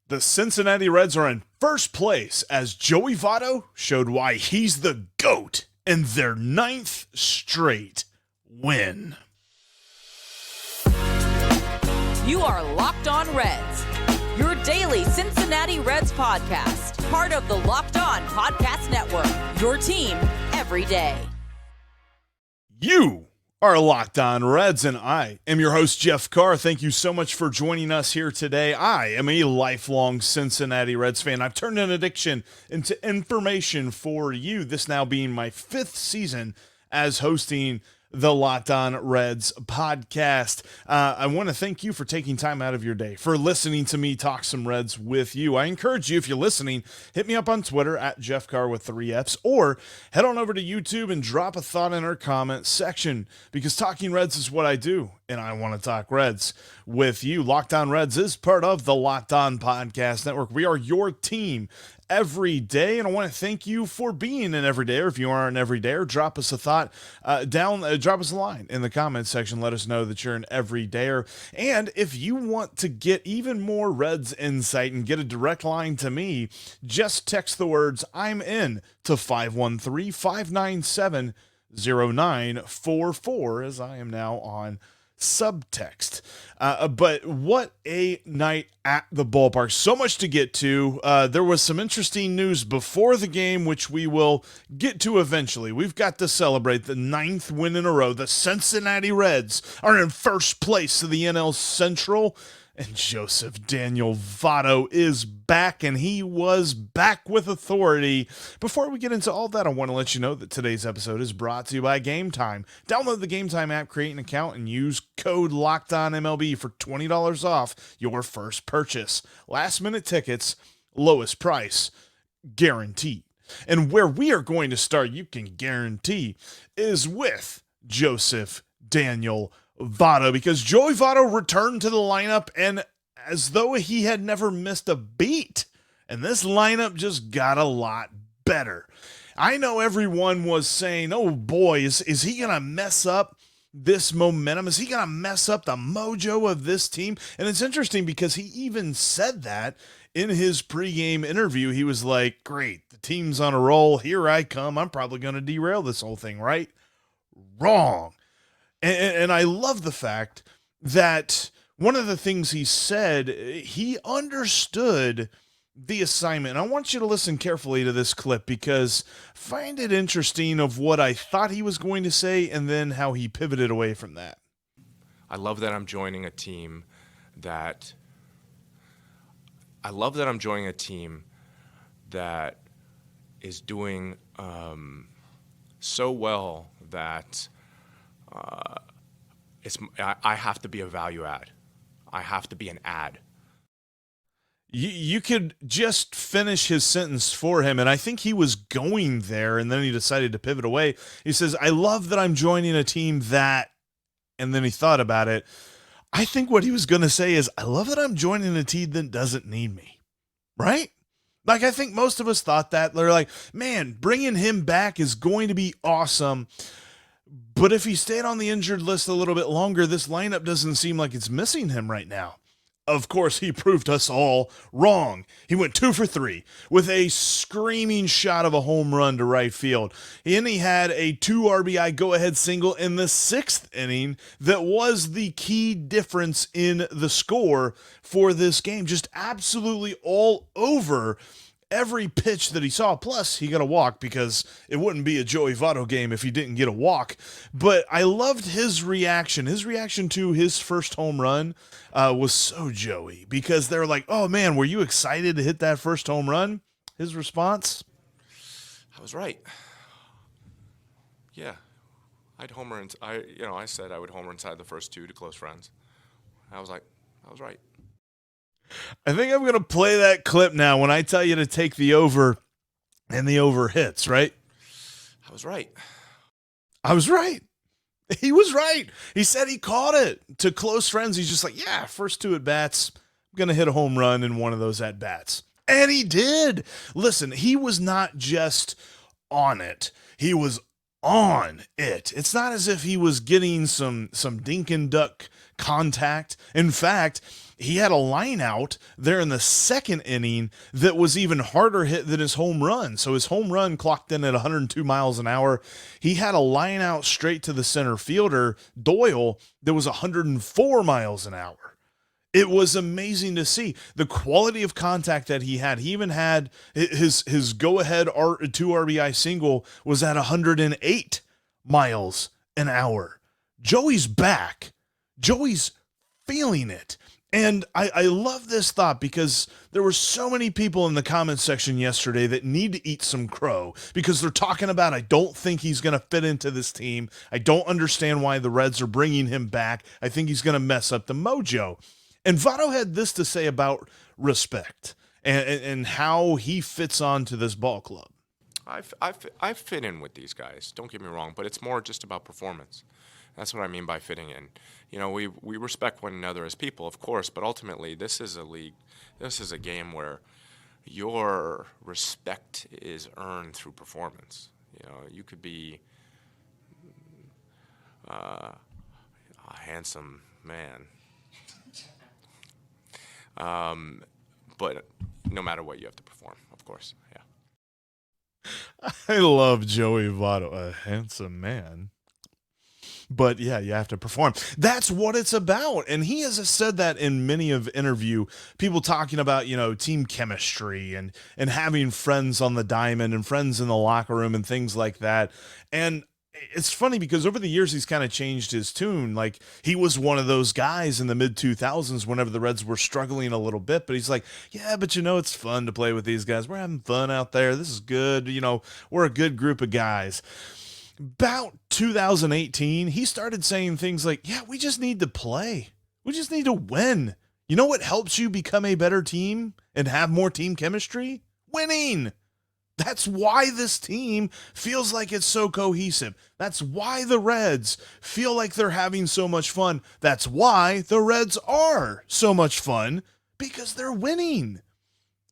The Cincinnati Reds are in first place as Joey Votto showed why he's the GOAT in their 9th straight win. You are Locked On Reds, your daily Cincinnati Reds podcast, part of the Locked On Podcast Network, your team every day. You are Locked On Reds, and I am your host, Jeff Carr. Thank you so much for joining us here today. I am a lifelong Cincinnati Reds fan. I've turned an addiction into information for you, this now being my 5th season as hosting the Locked On Reds podcast. I want to thank you for taking time out of your day, for listening to me talk some Reds with you. I encourage you, if you're listening, hit me up on Twitter at Jeff Carr with 3 Fs, or head on over to YouTube and drop a thought in our comment section, because talking Reds is what I do, and I want to talk Reds with you. Locked On Reds is part of the Locked On Podcast Network. We are your team every day, and I want to thank you for being an everydayer. If you are an everydayer, drop us a thought drop us a line in the comments section. Let us know that you're an everydayer. And if you want to get even more Reds insight and get a direct line to me, just text the words "I'm in" to 513-597-0944, as I am now on subtext. But what a night at the ballpark. So much to get to. There was some interesting news before the game, which we will get to eventually. We've got to celebrate the 9th win in a row. The Cincinnati Reds are in first place of the NL Central, and Joseph Daniel Votto is back, and he was back with authority. Before we get into all that, I want to let you know that today's episode is brought to you by GameTime. Download the GameTime app, create an account, and use code LOCKEDONMLB for $20 off your first purchase. Last-minute tickets, lowest price, guaranteed. And where we are going to start, you can guarantee, is with Joseph Daniel Votto, because Joey Votto returned to the lineup, and as though he had never missed a beat, and this lineup just got a lot better. I know everyone was saying, oh boy, is he going to mess up this momentum? Is he going to mess up the mojo of this team? And it's interesting because he even said that in his pregame interview. He was like, great, the team's on a roll. Here I come. I'm probably going to derail this whole thing, right? Wrong. And I love the fact that one of the things he said, he understood the assignment. And I want you to listen carefully to this clip, because I find it interesting of what I thought he was going to say and then how he pivoted away from that. I love that I'm joining a team that is doing so well that I have to be a value add. I have to be an ad. You could just finish his sentence for him, and I think he was going there, and then he decided to pivot away. He says, I love that I'm joining a team that, and then he thought about it. I think what he was going to say is, I love that I'm joining a team that doesn't need me, right? Like, I think most of us thought that. They're like, man, bringing him back is going to be awesome. But if he stayed on the injured list a little bit longer, this lineup doesn't seem like it's missing him right now. Of course, he proved us all wrong. He went 2 for 3 with a screaming shot of a home run to right field. And he had a 2-RBI go-ahead single in the 6th inning that was the key difference in the score for this game. Just absolutely all over every pitch that he saw. Plus, he got a walk, because it wouldn't be a Joey Votto game if he didn't get a walk. But I loved his reaction. His reaction to his first home run was so Joey, because they're like, oh man, were you excited to hit that first home run? His response? I was right. Yeah. I'd homer. I said I would homer inside the first 2 to close friends. I was right. I think I'm going to play that clip now when I tell you to take the over and the over hits, right? I was right. He was right. He said he caught it to close friends. He's just like, yeah, first 2 at-bats, I'm going to hit a home run in one of those at-bats. And he did. Listen, he was not just on it. He was on it. It's not as if he was getting some dink and duck contact. In fact, he had a line out there in the second inning that was even harder hit than his home run. So his home run clocked in at 102 miles an hour. He had a line out straight to the center fielder, Doyle, that was 104 miles an hour. It was amazing to see the quality of contact that he had. He even had his go-ahead two RBI single was at 108 miles an hour. Joey's back. Joey's feeling it. And I love this thought because there were so many people in the comments section yesterday that need to eat some crow because they're talking about, I don't think he's going to fit into this team. I don't understand why the Reds are bringing him back. I think he's going to mess up the mojo. And Votto had this to say about respect and how he fits onto this ball club. I fit in with these guys, don't get me wrong, but it's more just about performance. That's what I mean by fitting in. You know, we respect one another as people, of course, but ultimately this is a league, this is a game where your respect is earned through performance. You know, you could be a handsome man, but no matter what, you have to perform, of course. Yeah. I love Joey Votto, a handsome man. But yeah, you have to perform. That's what it's about. And he has said that in many of interview, people talking about, you know, team chemistry and having friends on the diamond and friends in the locker room and things like that. And it's funny because over the years, he's kind of changed his tune. Like he was one of those guys in the mid 2000s whenever the Reds were struggling a little bit, but he's like, yeah, but you know, it's fun to play with these guys. We're having fun out there. This is good. You know, we're a good group of guys. About 2018, he started saying things like, yeah, we just need to play. We just need to win. You know what helps you become a better team and have more team chemistry? Winning. That's why this team feels like it's so cohesive. That's why the Reds feel like they're having so much fun. That's why the Reds are so much fun, because they're winning.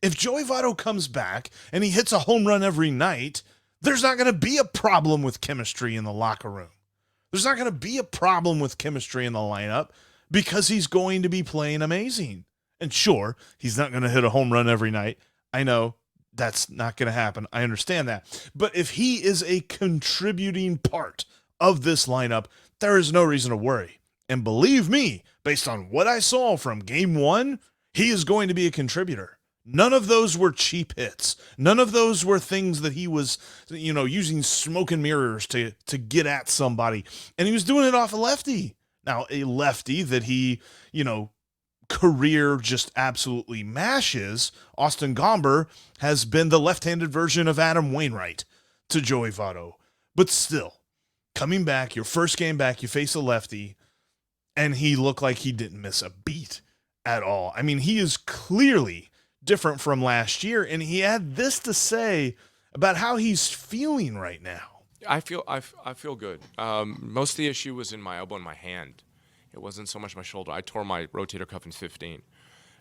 If Joey Votto comes back and he hits a home run every night, there's not going to be a problem with chemistry in the locker room. There's not going to be a problem with chemistry in the lineup because he's going to be playing amazing. And sure, he's not going to hit a home run every night. I know that's not going to happen. I understand that. But if he is a contributing part of this lineup, there is no reason to worry. And believe me, based on what I saw from game one, he is going to be a contributor. None of those were cheap hits. None of those were things that he was, you know, using smoke and mirrors to get at somebody. And he was doing it off a lefty. Now, a lefty that he, you know, career just absolutely mashes. Austin Gomber has been the left-handed version of Adam Wainwright to Joey Votto. But still, coming back, your first game back, you face a lefty, and he looked like he didn't miss a beat at all. I mean, he is clearly different from last year, and he had this to say about how he's feeling right now. I feel good. Most of the issue was in my elbow and my hand. It wasn't so much my shoulder. I tore my rotator cuff in 15,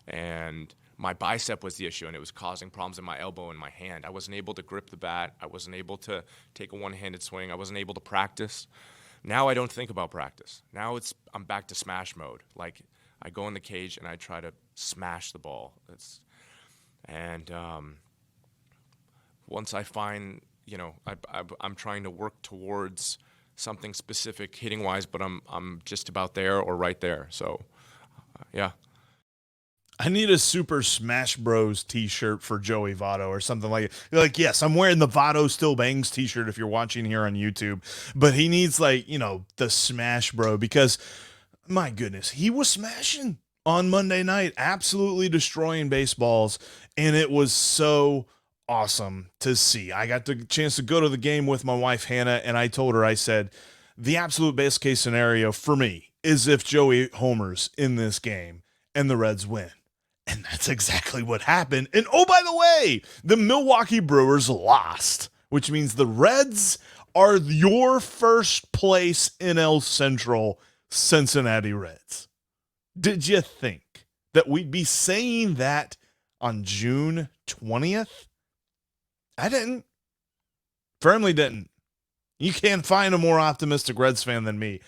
and my bicep was the issue, and it was causing problems in my elbow and my hand. I wasn't able to grip the bat. I wasn't able to take a one-handed swing. I wasn't able to practice. Now I don't think about practice. Now I'm back to smash mode. Like I go in the cage and I try to smash the ball. And once I find, you know, I'm trying to work towards something specific hitting wise, but I'm just about there or right there. So, yeah. I need a Super Smash Bros t-shirt for Joey Votto or something like it. Like, yes, I'm wearing the Votto Still Bangs t-shirt if you're watching here on YouTube, but he needs, like, you know, the Smash Bro, because my goodness, he was smashing on Monday night, absolutely destroying baseballs, and it was so awesome to see. I got the chance to go to the game with my wife, Hannah, and I told her, I said, the absolute best case scenario for me is if Joey homers in this game and the Reds win. And that's exactly what happened. And oh, by the way, the Milwaukee Brewers lost, which means the Reds are your first place NL Central Cincinnati Reds. Did you think that we'd be saying that on June 20th? I didn't. Firmly didn't. You can't find a more optimistic Reds fan than me.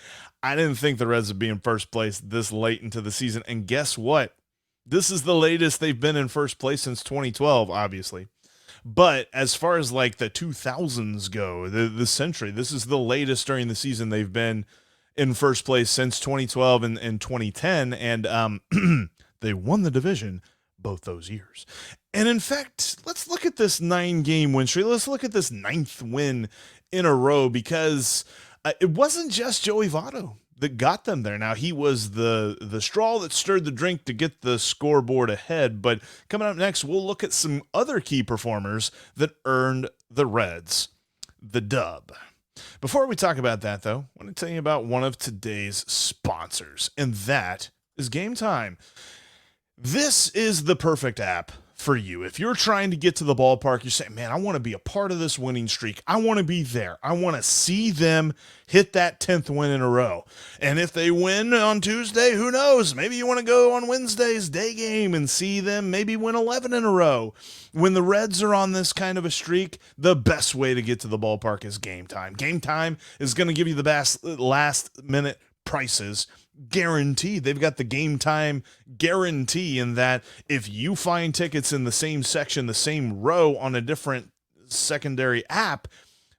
I didn't think the Reds would be in first place this late into the season. And guess what? This is the latest they've been in first place since 2012, obviously. But as far as like the 2000s go, the century, this is the latest during the season they've been in first place since 2012 and 2010. And they won the division both those years. And in fact, let's look at this 9-game win streak. Let's look at this 9th win in a row, because it wasn't just Joey Votto that got them there. Now, he was the straw that stirred the drink to get the scoreboard ahead, but coming up next, we'll look at some other key performers that earned the Reds the dub. Before we talk about that, though, I want to tell you about one of today's sponsors, and that is GameTime. This is the perfect app for you. If you're trying to get to the ballpark, you're saying, man, I want to be a part of this winning streak. I want to be there. I want to see them hit that 10th win in a row. And if they win on Tuesday, who knows? Maybe you want to go on Wednesday's day game and see them maybe win 11 in a row. When the Reds are on this kind of a streak, the best way to get to the ballpark is GameTime. GameTime is going to give you the best last-minute prices guaranteed. They've got the GameTime guarantee in that if you find tickets in the same section, the same row on a different secondary app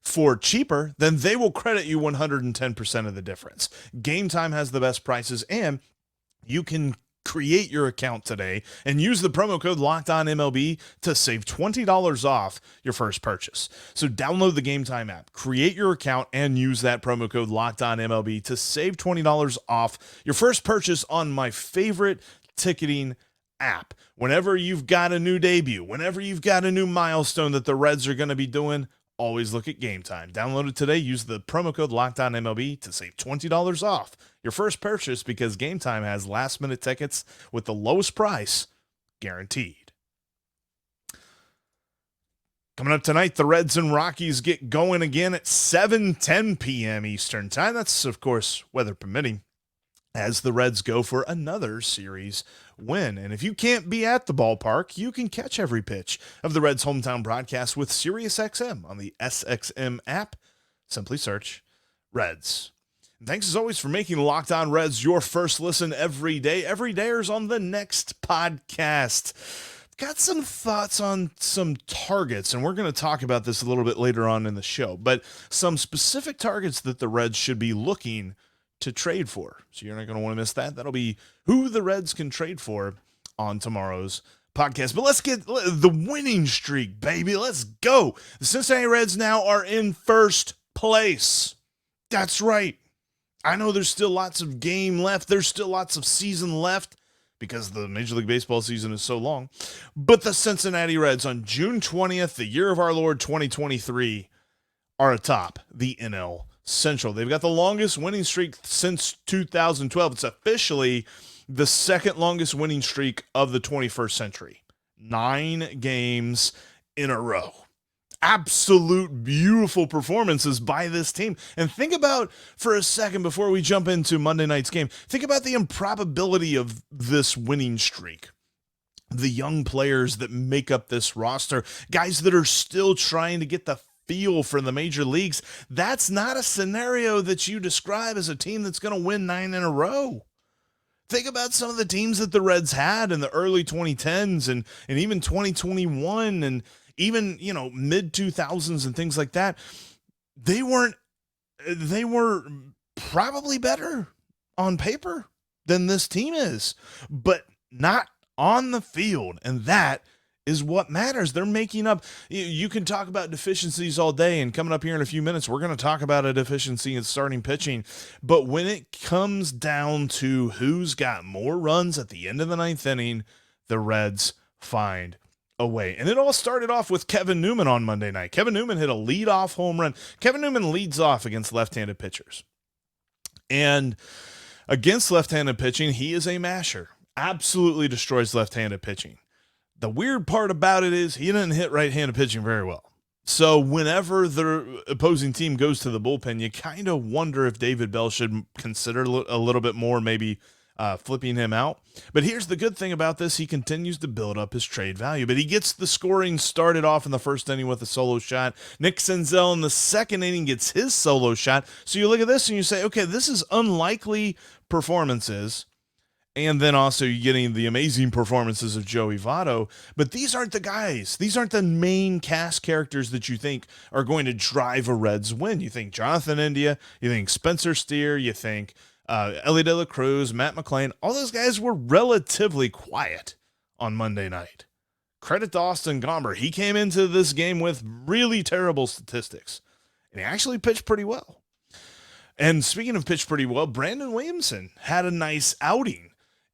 for cheaper, then they will credit you 110% of the difference. GameTime has the best prices, and you can create your account today and use the promo code LOCKEDONMLB to save $20 off your first purchase. So download the GameTime app, create your account, and use that promo code LOCKEDONMLB to save $20 off your first purchase on my favorite ticketing app. Whenever you've got a new debut, whenever you've got a new milestone that the Reds are going to be doing, always look at GameTime. Download it today. Use the promo code LOCKEDONMLB to save $20 off your first purchase, because GameTime has last-minute tickets with the lowest price guaranteed. Coming up tonight, the Reds and Rockies get going again at 7:10 p.m. Eastern Time. That's, of course, weather permitting, as the Reds go for another series win. And if you can't be at the ballpark, you can catch every pitch of the Reds' hometown broadcast with SiriusXM on the SXM app. Simply search Reds. And thanks as always for making Locked On Reds your first listen every day. Every dayers on the next podcast. Got some thoughts on some targets, and we're going to talk about this a little bit later on in the show, but some specific targets that the Reds should be looking to trade for. So you're not going to want to miss that. That'll be who the Reds can trade for on tomorrow's podcast. But let's get the winning streak, baby. Let's go. The Cincinnati Reds now are in first place. That's right. I know there's still lots of game left. There's still lots of season left because the Major League Baseball season is so long. But the Cincinnati Reds on June 20th, the year of our Lord 2023, are atop the NL Central. They've got the longest winning streak since 2012. It's officially the second longest winning streak of the 21st century. 9 games in a row. Absolute beautiful performances by this team. And think about, for a second before we jump into Monday night's game, think about the improbability of this winning streak. The young players that make up this roster, guys that are still trying to get the feel for the major leagues. That's not a scenario that you describe as a team that's going to win 9 in a row. Think about some of the teams that the Reds had in the early 2010s and even 2021 and even, mid 2000s and things like that. They were probably better on paper than this team is, but not on the field. And that is what matters. They're making up. You can talk about deficiencies all day, and coming up here in a few minutes, we're going to talk about a deficiency in starting pitching. But when it comes down to who's got more runs at the end of the 9th inning, the Reds find a way. And it all started off with Kevin Newman on Monday night. Kevin Newman hit a leadoff home run. Kevin Newman leads off against left-handed pitchers. And against left-handed pitching, he is a masher. Absolutely destroys left-handed pitching. The weird part about it is he didn't hit right-handed pitching very well. So whenever the opposing team goes to the bullpen, you kind of wonder if David Bell should consider a little bit more maybe flipping him out. But here's the good thing about this. He continues to build up his trade value, but he gets the scoring started off in the first inning with a solo shot. Nick Senzel in the second inning gets his solo shot. So you look at this and you say, okay, this is unlikely performances. And then also you're getting the amazing performances of Joey Votto. But these aren't the guys. These aren't the main cast characters that you think are going to drive a Reds win. You think Jonathan India, you think Spencer Steer, you think Ellie De La Cruz, Matt McClain. All those guys were relatively quiet on Monday night. Credit to Austin Gomber. He came into this game with really terrible statistics. And he actually pitched pretty well. And speaking of pitched pretty well, Brandon Williamson had a nice outing.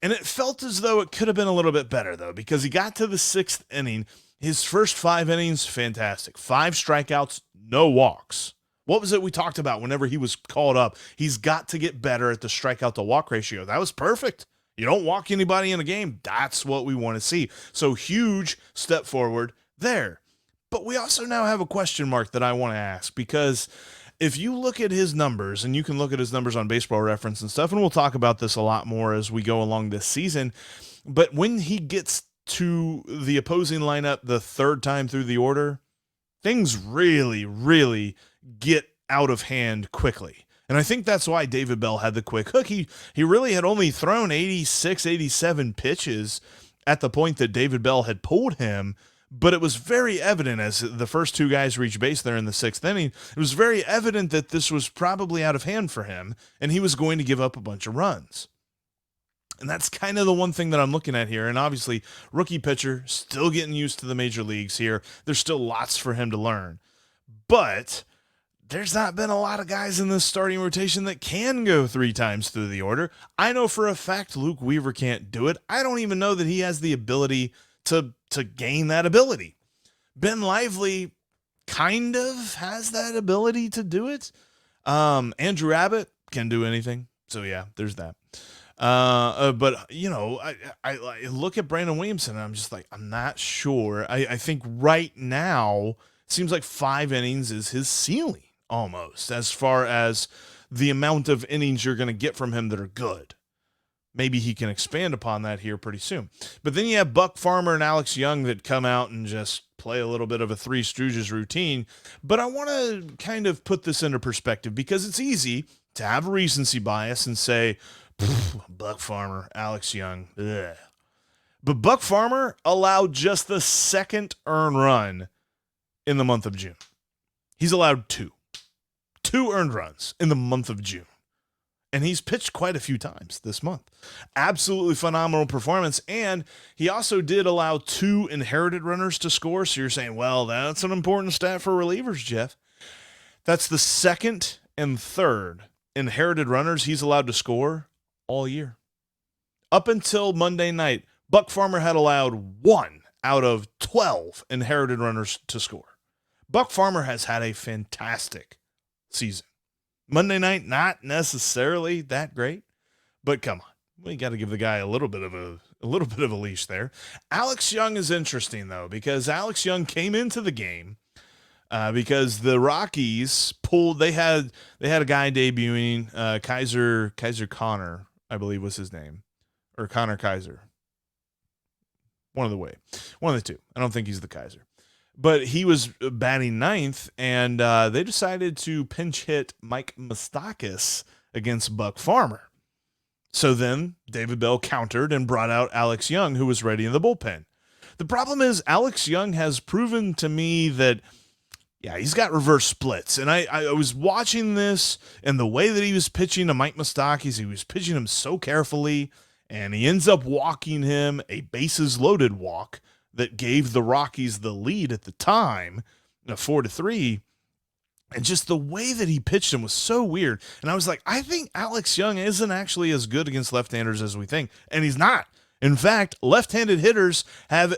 And it felt as though it could have been a little bit better, though, because he got to the sixth inning. His first 5 innings, fantastic. 5 strikeouts, no walks. What was it we talked about whenever he was called up? He's got to get better at the strikeout to walk ratio. That was perfect. You don't walk anybody in a game. That's what we want to see. So huge step forward there. But we also now have a question mark that I want to ask, because if you look at his numbers, and you can look at his numbers on Baseball Reference and stuff, and we'll talk about this a lot more as we go along this season, but when he gets to the opposing lineup the third time through the order, things really, really get out of hand quickly. And I think that's why David Bell had the quick hook. He really had only thrown 86, 87 pitches at the point that David Bell had pulled him. But it was very evident as the first 2 guys reached base there in the 6th inning, it was very evident that this was probably out of hand for him, and he was going to give up a bunch of runs. And that's kind of the one thing that I'm looking at here. And obviously, rookie pitcher, still getting used to the major leagues here. There's still lots for him to learn. But there's not been a lot of guys in this starting rotation that can go 3 times through the order. I know for a fact Luke Weaver can't do it. I don't even know that he has the ability to gain that ability. Ben Lively kind of has that ability to do it. Andrew Abbott can do anything. So yeah, there's that. But you know, I look at Brandon Williamson and I'm just like, I'm not sure. I think right now it seems like 5 innings is his ceiling almost, as far as the amount of innings you're going to get from him that are good. Maybe he can expand upon that here pretty soon. But then you have Buck Farmer and Alex Young that come out and just play a little bit of a Three Stooges routine. But I want to kind of put this into perspective, because it's easy to have a recency bias and say, Buck Farmer, Alex Young. Ugh. But Buck Farmer allowed just the 2nd earned run in the month of June. He's allowed 2 earned runs in the month of June. And he's pitched quite a few times this month. Absolutely phenomenal performance. And he also did allow 2 inherited runners to score. So you're saying, well, that's an important stat for relievers, Jeff. That's the 2nd and 3rd inherited runners he's allowed to score all year. Up until Monday night, Buck Farmer had allowed 1 out of 12 inherited runners to score. Buck Farmer has had a fantastic season. Monday night, not necessarily that great, but come on, we got to give the guy a little bit of a leash there. Alex Young is interesting though, because Alex Young came into the game because the Rockies pulled. They had a guy debuting, Kaiser Connor, I believe was his name, or Connor Kaiser. One of the two. I don't think he's the Kaiser. But he was batting 9th, and they decided to pinch hit Mike Moustakas against Buck Farmer. So then David Bell countered and brought out Alex Young, who was ready in the bullpen. The problem is Alex Young has proven to me that, yeah, he's got reverse splits. And I was watching this, and the way that he was pitching to Mike Moustakas, he was pitching him so carefully, and he ends up walking him a bases-loaded walk that gave the Rockies the lead at the time, 4-3. And just the way that he pitched him was so weird. And I was like, I think Alex Young isn't actually as good against left-handers as we think. And he's not. In fact, left-handed hitters have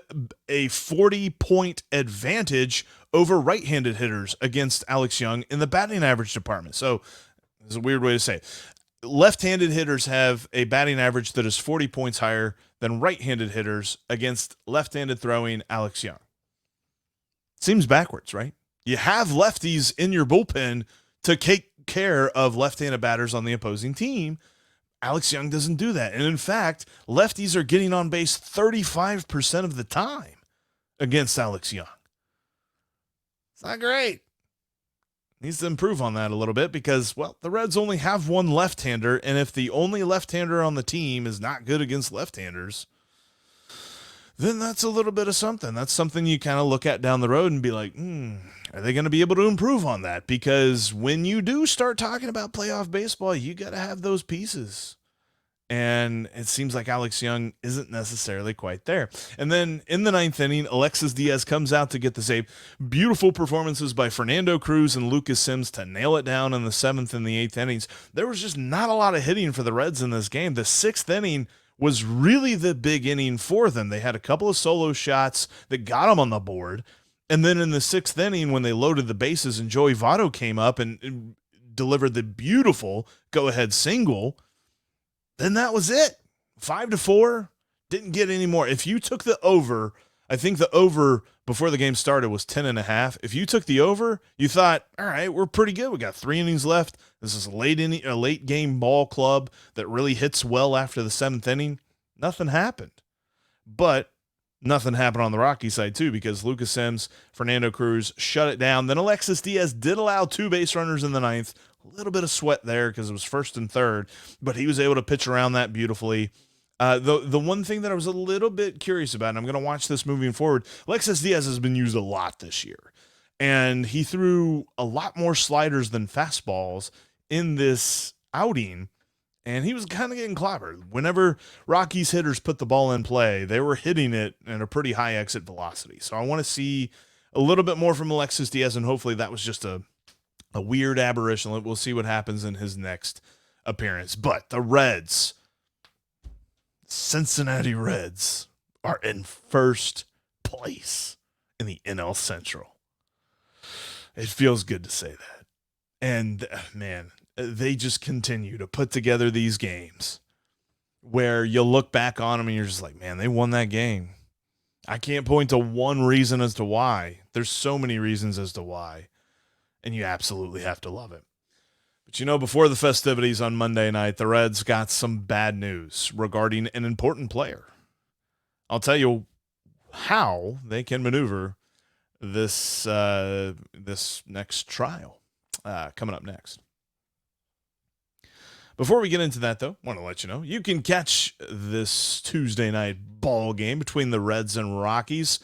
a 40-point advantage over right-handed hitters against Alex Young in the batting average department. So it's a weird way to say it. Left-handed hitters have a batting average that is 40 points higher than right-handed hitters against left-handed throwing Alex Young. Seems backwards, right? You have lefties in your bullpen to take care of left-handed batters on the opposing team. Alex Young doesn't do that. And in fact, lefties are getting on base 35% of the time against Alex Young. It's not great. Needs to improve on that a little bit because, well, the Reds only have one left-hander, and if the only left-hander on the team is not good against left-handers, then that's a little bit of something. That's something you kind of look at down the road and be like, are they going to be able to improve on that? Because when you do start talking about playoff baseball, you got to have those pieces. And it seems like Alex Young isn't necessarily quite there. And then in the ninth inning, Alexis Diaz comes out to get the save. Beautiful performances by Fernando Cruz and Lucas Sims to nail it down in the seventh and the eighth innings. There was just not a lot of hitting for the Reds in this game. The sixth inning was really the big inning for them. They had a couple of solo shots that got them on the board. And then in the sixth inning, when they loaded the bases and Joey Votto came up and delivered the beautiful go-ahead single, then that was it. 5-4. Didn't get any more. If you took the over, I think the over before the game started was 10.5. If you took the over, you thought, all right, we're pretty good. We got 3 innings left. This is a late game ball club that really hits well after the seventh inning. Nothing happened. But nothing happened on the Rocky side too, because Lucas Sims, Fernando Cruz shut it down. Then Alexis Diaz did allow 2 base runners in the ninth. A little bit of sweat there because it was first and third, but he was able to pitch around that beautifully. The one thing that I was a little bit curious about, and I'm going to watch this moving forward, Alexis Diaz has been used a lot this year, and he threw a lot more sliders than fastballs in this outing, and he was kind of getting clobbered. Whenever Rockies hitters put the ball in play, they were hitting it at a pretty high exit velocity. So I want to see a little bit more from Alexis Diaz, and hopefully that was just a weird aberration. We'll see what happens in his next appearance. But the Reds, Cincinnati Reds, are in first place in the NL Central. It feels good to say that. And, man, they just continue to put together these games where you look back on them and you're just like, man, they won that game. I can't point to one reason as to why. There's so many reasons as to why. And you absolutely have to love it. But before the festivities on Monday night, the Reds got some bad news regarding an important player. I'll tell you how they can maneuver this next trial coming up next. Before we get into that, though, I want to let you know, you can catch this Tuesday night ball game between the Reds and Rockies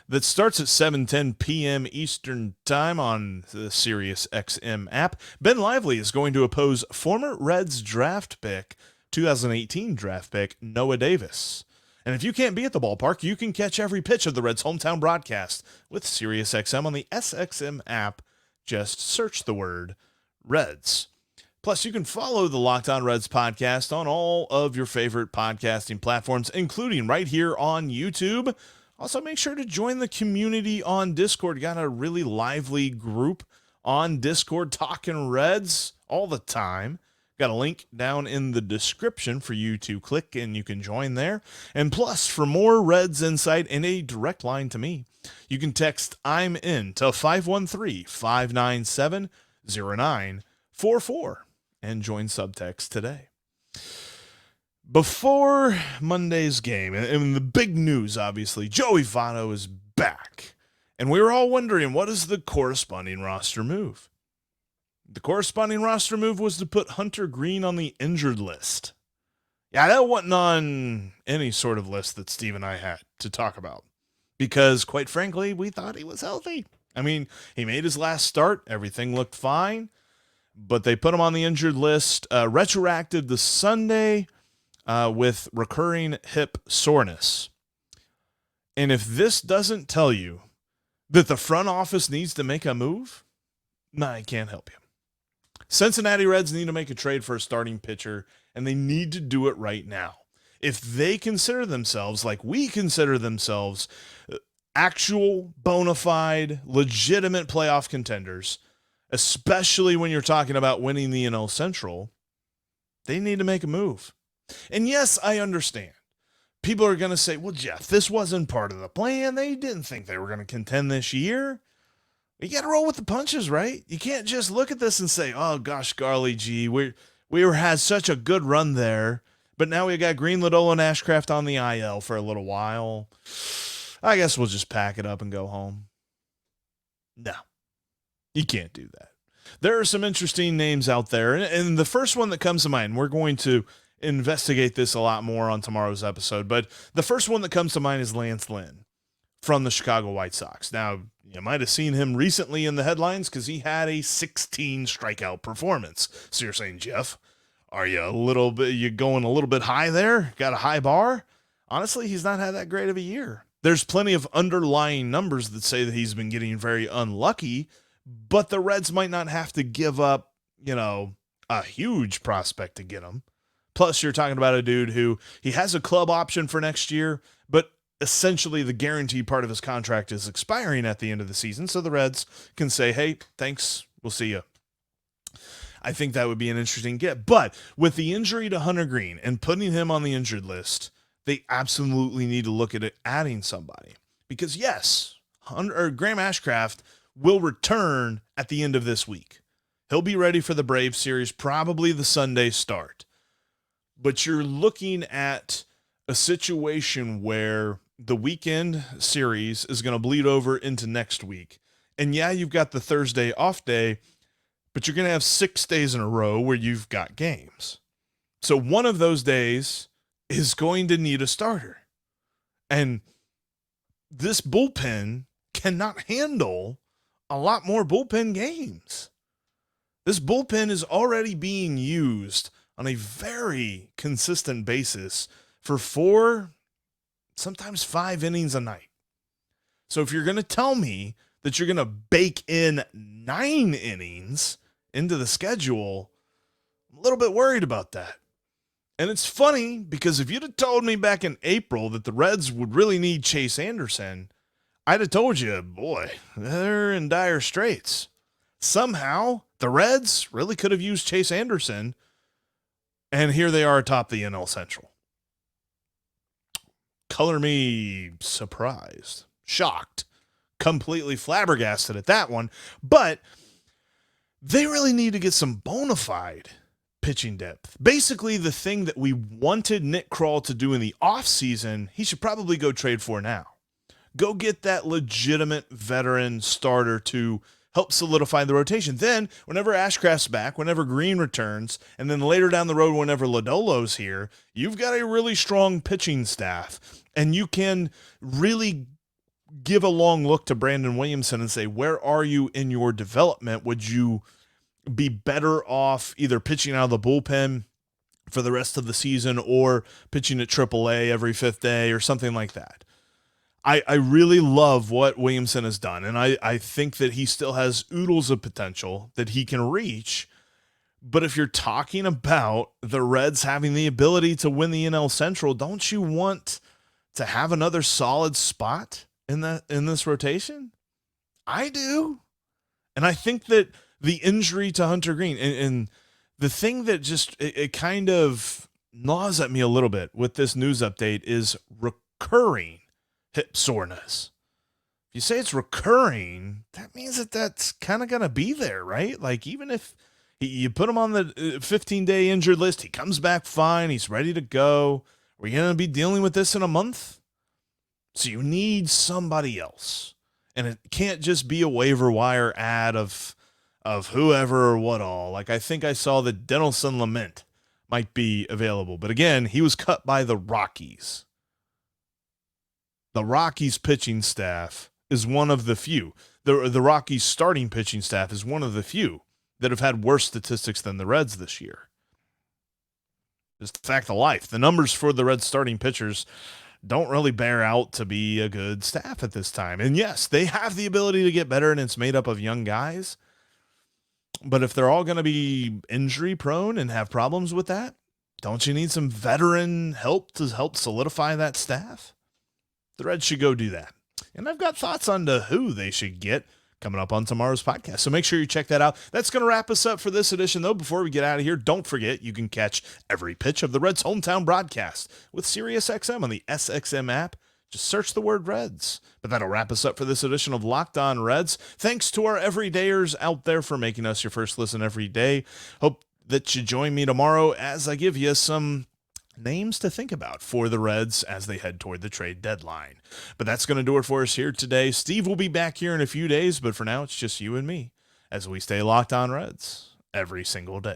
that starts at 7:10 p.m. Eastern Time on the Sirius XM app. Ben Lively is going to oppose former Reds draft pick, 2018 draft pick, Noah Davis. And if you can't be at the ballpark, you can catch every pitch of the Reds' hometown broadcast with Sirius XM on the SXM app. Just search the word Reds. Plus, you can follow the Locked On Reds podcast on all of your favorite podcasting platforms, including right here on YouTube. Also, make sure to join the community on Discord. Got a really lively group on Discord talking Reds all the time. Got a link down in the description for you to click and you can join there. And plus, for more Reds insight and a direct line to me, you can text I'm in to 513-597-0944 and join Subtext today. Before Monday's game, and the big news, obviously, Joey Votto is back. And we were all wondering, what is the corresponding roster move? The corresponding roster move was to put Hunter Greene on the injured list. Yeah, that wasn't on any sort of list that Steve and I had to talk about. Because, quite frankly, we thought he was healthy. I mean, he made his last start. Everything looked fine. But they put him on the injured list, retroactive to Sunday, with recurring hip soreness. And if this doesn't tell you that the front office needs to make a move, I can't help you. Cincinnati Reds need to make a trade for a starting pitcher, and they need to do it right now. If they consider themselves, like we consider themselves, actual, bona fide, legitimate playoff contenders, especially when you're talking about winning the NL Central, they need to make a move. And yes, I understand. People are going to say, well, Jeff, this wasn't part of the plan. They didn't think they were going to contend this year. You got to roll with the punches, right? You can't just look at this and say, oh, gosh, golly gee, we're had such a good run there, but now we got Greene, Lodolo, and Ashcraft on the IL for a little while. I guess we'll just pack it up and go home. No, you can't do that. There are some interesting names out there, and the first one that comes to mind, we're going to investigate this a lot more on tomorrow's episode, but the first one that comes to mind is Lance Lynn from the Chicago White Sox. Now, you might have seen him recently in the headlines because he had a 16 strikeout performance. So you're saying, Jeff, are you going a little bit high there? Got a high bar? Honestly, he's not had that great of a year. There's plenty of underlying numbers that say that he's been getting very unlucky, but the Reds might not have to give up, a huge prospect to get him. Plus, you're talking about a dude who he has a club option for next year, but essentially the guaranteed part of his contract is expiring at the end of the season, so the Reds can say, hey, thanks, we'll see you. I think that would be an interesting get. But with the injury to Hunter Greene and putting him on the injured list, they absolutely need to look at adding somebody. Because yes, Graham Ashcraft will return at the end of this week. He'll be ready for the Braves series, probably the Sunday start. But you're looking at a situation where the weekend series is going to bleed over into next week. And yeah, you've got the Thursday off day, but you're going to have 6 days in a row where you've got games. So one of those days is going to need a starter. And this bullpen cannot handle a lot more bullpen games. This bullpen is already being used on a very consistent basis for 4, sometimes 5 innings a night. So if you're going to tell me that you're going to bake in 9 innings into the schedule, I'm a little bit worried about that. And it's funny because if you'd have told me back in April that the Reds would really need Chase Anderson, I'd have told you, boy, they're in dire straits. Somehow, the Reds really could have used Chase Anderson, and here they are atop the NL Central. Color me surprised, shocked, completely flabbergasted at that one, but they really need to get some bona fide pitching depth. Basically, the thing that we wanted Nick Krall to do in the offseason, he should probably go trade for now. Go get that legitimate veteran starter to help solidify the rotation. Then, whenever Ashcraft's back, whenever Greene returns, and then later down the road, whenever Lodolo's here, you've got a really strong pitching staff, and you can really give a long look to Brandon Williamson and say, where are you in your development? Would you be better off either pitching out of the bullpen for the rest of the season or pitching at AAA every 5th day or something like that? I really love what Williamson has done, and I think that he still has oodles of potential that he can reach. But if you're talking about the Reds having the ability to win the NL Central, don't you want to have another solid spot in this rotation? I do. And I think that the injury to Hunter Greene and the thing that just it kind of gnaws at me a little bit with this news update is recurring hip soreness. If you say it's recurring, that means that's kind of going to be there, right? Like, even if you put him on the 15-day injured list, he comes back fine, he's ready to go. We're going to be dealing with this in a month. So you need somebody else. And it can't just be a waiver wire ad of whoever or what all. Like, I think I saw that Denelson Lament might be available. But again, he was cut by the Rockies. The Rockies pitching staff is one of the few. The Rockies starting pitching staff is one of the few that have had worse statistics than the Reds this year. Just the fact of life. The numbers for the Reds starting pitchers don't really bear out to be a good staff at this time. And yes, they have the ability to get better, and it's made up of young guys. But if they're all going to be injury prone and have problems with that, don't you need some veteran help to help solidify that staff? The Reds should go do that. And I've got thoughts on who they should get coming up on tomorrow's podcast. So make sure you check that out. That's going to wrap us up for this edition, though. Before we get out of here, don't forget you can catch every pitch of the Reds' hometown broadcast with SiriusXM on the SXM app. Just search the word Reds. But that'll wrap us up for this edition of Locked On Reds. Thanks to our everydayers out there for making us your first listen every day. Hope that you join me tomorrow as I give you some names to think about for the Reds as they head toward the trade deadline. But that's going to do it for us here today. Steve will be back here in a few days, but for now, it's just you and me as we stay locked on Reds every single day.